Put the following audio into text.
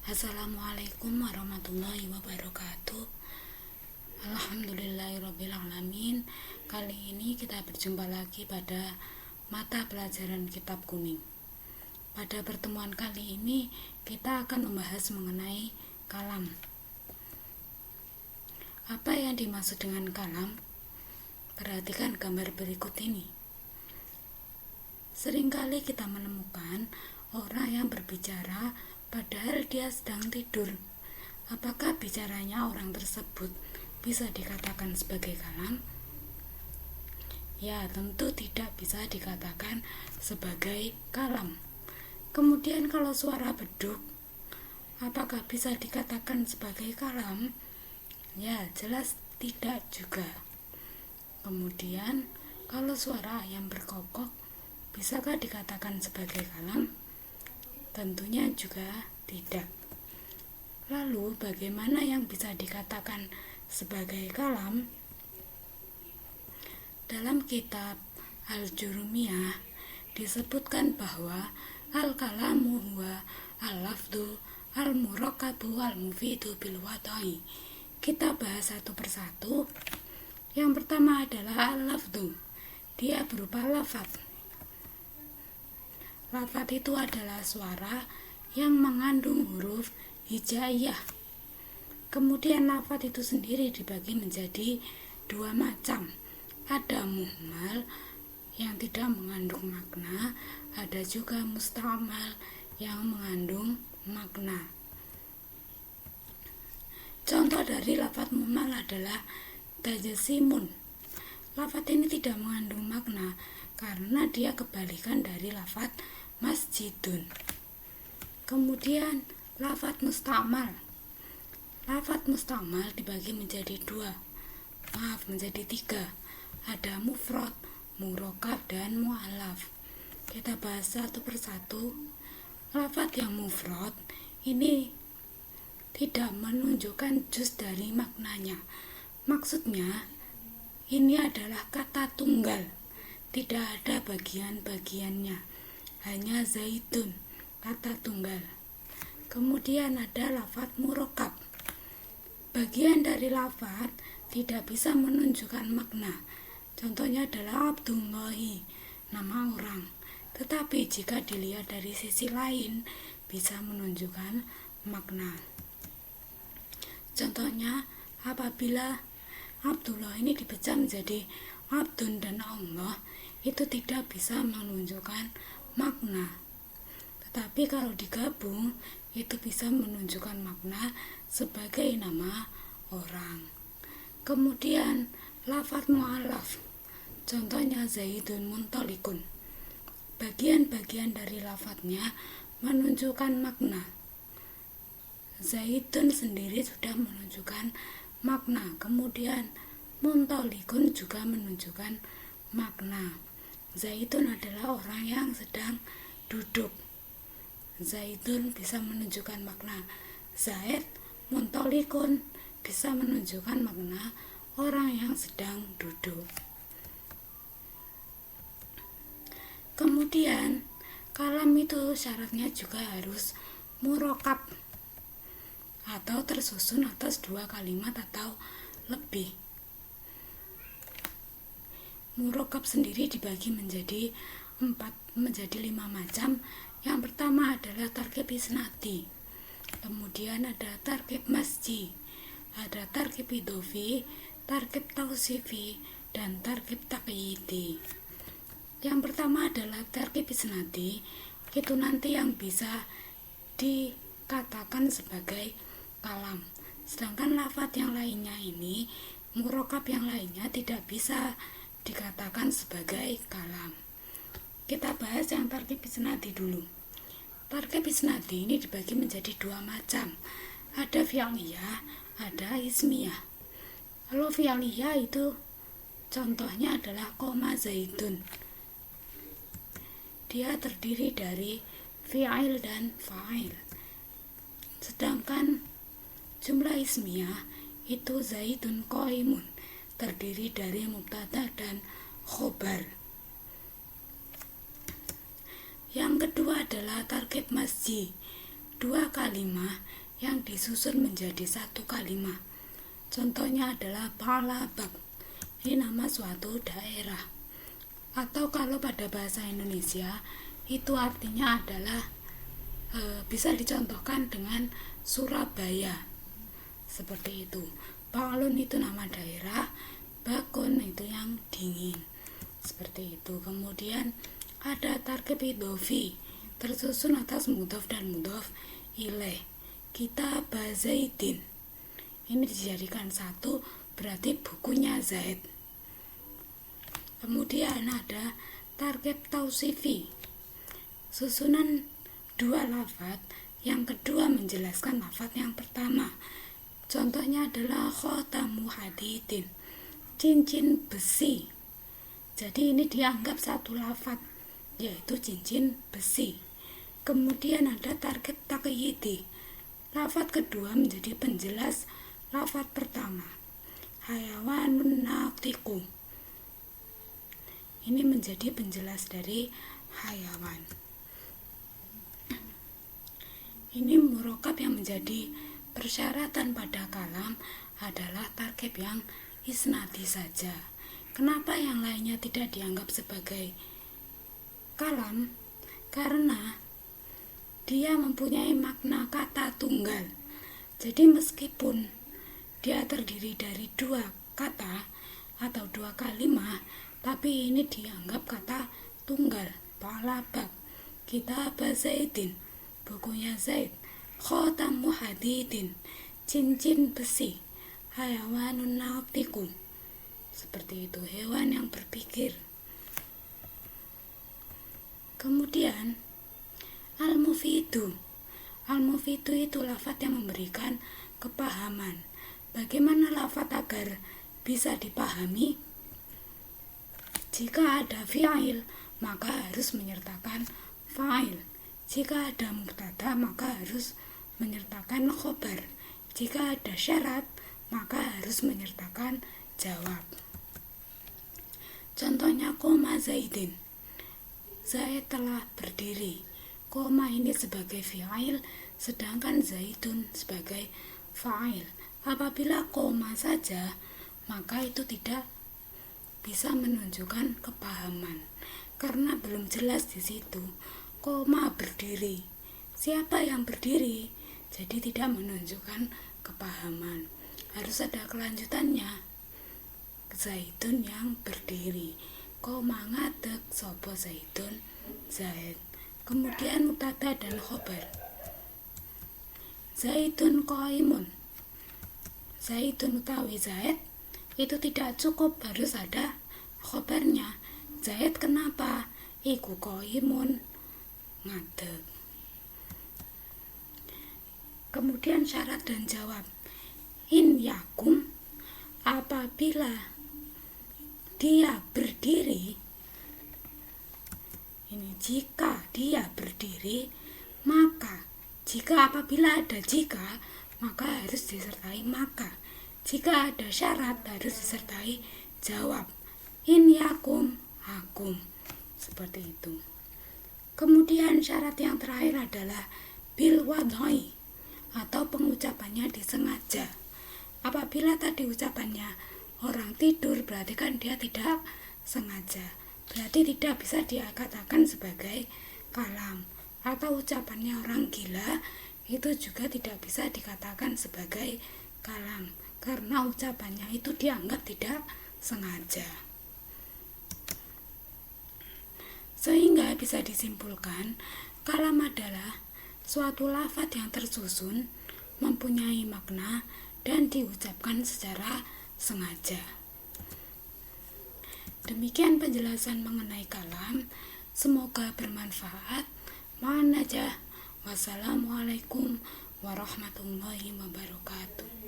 Assalamualaikum warahmatullahi wabarakatuh. Alhamdulillahirrabbilalamin. Kali ini kita berjumpa lagi pada mata pelajaran kitab kuning. Pada pertemuan kali ini kita akan membahas mengenai kalam. Apa yang dimaksud dengan kalam? Perhatikan gambar berikut ini. Seringkali kita menemukan orang yang berbicara padahal dia sedang tidur. Apakah bicaranya orang tersebut bisa dikatakan sebagai kalam? Ya, tentu tidak bisa dikatakan sebagai kalam. Kemudian kalau suara beduk, apakah bisa dikatakan sebagai kalam? Ya, jelas tidak juga. Kemudian kalau suara ayam berkokok, bisakah dikatakan sebagai kalam? Tentunya juga tidak. Lalu bagaimana yang bisa dikatakan sebagai kalam? Dalam kitab Al-Jurumiyah disebutkan bahwa al-kalamu huwa al-lafdu al-murakabu al-mufidu bil-wadai. Kita bahas satu persatu. Yang pertama adalah al-lafdu. Dia berupa lafaz. Lafaz itu adalah suara yang mengandung huruf hijaiyah. Kemudian lafaz itu sendiri dibagi menjadi dua macam. Ada muhmal yang tidak mengandung makna, ada juga mustamal yang mengandung makna. Contoh dari lafaz muhmal adalah tajasimun. Lafaz ini tidak mengandung makna karena dia kebalikan dari lafaz masjidun. Kemudian lafaz mustamal. Lafaz mustamal dibagi menjadi menjadi tiga. Ada mufrad, murokab, dan mu'alaf. Kita bahas satu persatu. Lafaz yang mufrad ini tidak menunjukkan juz dari maknanya. Maksudnya, ini adalah kata tunggal, tidak ada bagian-bagiannya, hanya zaitun, kata tunggal. Kemudian ada lafaz murokab. Bagian dari lafaz tidak bisa menunjukkan makna. Contohnya adalah Abdullahi, nama orang. Tetapi jika dilihat dari sisi lain, bisa menunjukkan makna. Contohnya, apabila Abdullah ini dipecah menjadi Abdun dan Allah, itu tidak bisa menunjukkan makna. Tetapi kalau digabung, itu bisa menunjukkan makna sebagai nama orang. Kemudian lafaz mu'alaf. Contohnya Zaidun muntalikun. Bagian-bagian dari lafaznya menunjukkan makna. Zaidun sendiri sudah menunjukkan makna. Kemudian muntalikun juga menunjukkan makna. Zaidun adalah orang yang sedang duduk. Zaidun bisa menunjukkan makna. Zaid muntalikun bisa menunjukkan makna orang yang sedang duduk. Kemudian kalam itu syaratnya juga harus murokab atau tersusun atas dua kalimat atau lebih. Murokab sendiri dibagi menjadi 5 macam. Yang pertama adalah tarkib isnadi. Kemudian ada tarkib masji, ada tarkib idofi, tarkib tausifi, dan tarkib taqyidi. Yang pertama adalah tarkib isnadi. Itu nanti yang bisa dikatakan sebagai kalam. Sedangkan lafaz yang lainnya ini, murokab yang lainnya tidak bisa dikatakan sebagai kalam. Kita bahas yang tarkib isnadi dulu. Tarkib isnadi ini dibagi menjadi dua macam. Ada fi'liyah, ada ismiyah. Kalau fi'liyah itu contohnya adalah qoma zaidun. Dia terdiri dari fi'il dan fa'il. Sedangkan jumlah ismiyah itu zaidun qaimun, terdiri dari mubtada dan khobar. Yang kedua adalah tarkib masji. dua kalimat yang disusun menjadi satu kalimat. Contohnya adalah Palabak. Ini nama suatu daerah. Atau kalau pada bahasa Indonesia itu artinya adalah bisa dicontohkan dengan Surabaya. Seperti itu. Palun itu nama daerah, Bakun itu yang dingin. Seperti itu. Kemudian ada tarkib idofi tersusun atas mudhof dan mudhof ilaih. Kitab Zaidin. Ini dijadikan satu, berarti bukunya Zaid. Kemudian ada tarkib tausifi. Susunan dua lafaz, yang kedua menjelaskan lafaz yang pertama. Contohnya adalah khotamu hadidin, cincin besi. Jadi ini dianggap satu lafaz, yaitu cincin besi. Kemudian ada tarkib taqyidi. Lafaz kedua menjadi penjelas lafaz pertama. Hayawanun natiqu. Ini menjadi penjelas dari hayawan. Ini murokab yang menjadi persyaratan pada kalam adalah tarkib yang isnadi saja. Kenapa yang lainnya tidak dianggap sebagai kalam? Karena dia mempunyai makna kata tunggal. Jadi meskipun dia terdiri dari dua kata atau dua kalimat, tapi ini dianggap kata tunggal. Palabak, kitab Zaidin, bukunya Zaid. Khotamu hadidin, cincin besi. Hayawanun natiqu. Seperti itu, hewan yang berpikir. Kemudian al-mufidu. Al-mufidu itu lafaz yang memberikan kepahaman. Bagaimana lafaz agar bisa dipahami? Jika ada fi'il, maka harus menyertakan fa'il. Jika ada mubtada, maka harus menyertakan khobar. Jika ada syarat, maka harus menyertakan jawab. Contohnya koma Zaidin. Zaid telah berdiri. Koma ini sebagai fi'il, sedangkan Zaidun sebagai fa'il. Apabila koma saja, maka itu tidak bisa menunjukkan kepahaman, karena belum jelas di situ. Koma berdiri. Siapa yang berdiri? Jadi tidak menunjukkan kepahaman. Harus ada kelanjutannya. Zaidun yang berdiri. Koma ngadeg sopo Zaidun Zaid. Kemudian mubtada dan khobar. Zaidun qaimun. Zaidun utawi Zaid itu tidak cukup, harus ada khobarnya. Zaid kenapa? Iku qaimun ngadeg. Kemudian syarat dan jawab. In yakum, apabila dia berdiri, ini jika dia berdiri, maka jika apabila ada jika, maka harus disertai maka. Jika ada syarat harus disertai jawab. In yakum, akum. Seperti itu. Kemudian syarat yang terakhir adalah bil wadhoi, atau pengucapannya disengaja. Apabila tadi ucapannya orang tidur, berarti kan dia tidak sengaja. Berarti tidak bisa dikatakan sebagai kalam. Atau ucapannya orang gila, itu juga tidak bisa dikatakan sebagai kalam, karena ucapannya itu dianggap tidak sengaja. Sehingga bisa disimpulkan, kalam adalah suatu lafaz yang tersusun, mempunyai makna, dan diucapkan secara sengaja. Demikian penjelasan mengenai kalam. Semoga bermanfaat. Mohon najah. Wassalamualaikum warahmatullahi wabarakatuh.